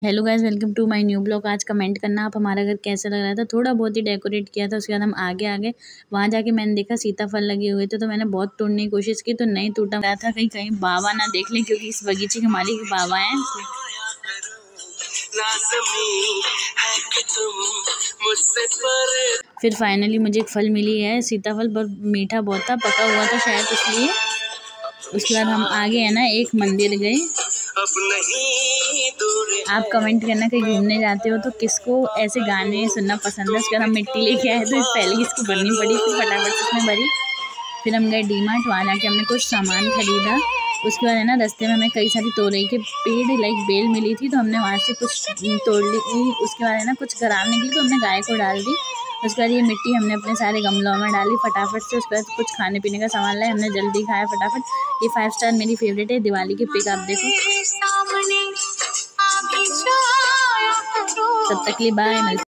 Hello guys, welcome to my new blog. आज comment करना आप हमारा घर कैसा लग रहा था। थोड़ा बहुत ही डेकोरेट किया था, उसके बाद हम आगे वहाँ जाके मैंने देखा सीताफल लगे हुए थे, तो मैंने बहुत तोड़ने की कोशिश की तो नहीं टूटा गया था। कहीं बाबा ना देख लें, क्योंकि इस बगीचे के मालिक बाबा हैं। फिर फाइनली मुझे एक फल मिली है, सीताफल, पर मीठा बहुत था, पका हुआ था शायद इसलिए। उसके बाद हम आगे है ना एक मंदिर गए। आप कमेंट करना कहीं घूमने जाते हो तो किसको ऐसे गाने सुनना पसंद है। उसके बाद हम मिट्टी लेके आए तो इस पहले इसको भरनी पड़ी, फिर फटाफट से उसमें भरी। फिर हम गए डीमार्ट, वहाँ जाके हमने कुछ सामान खरीदा। उसके बाद है ना रास्ते में हमें कई सारी तोरई के पेड़ लाइक बेल मिली थी, तो हमने वहाँ से कुछ तोड़ ली। उसके बाद है ना कुछ खराब निकली तो हमने गाय को डाल दी। उसके बाद ये मिट्टी हमने अपने सारे गमलों में डाली फटाफट से। उसके बाद कुछ खाने पीने का सामान लाए, हमने जल्दी खाया फटाफट। ये 5 स्टार मेरी फेवरेट है। दिवाली की पिक आप देखो। तब तक के लिए बाय।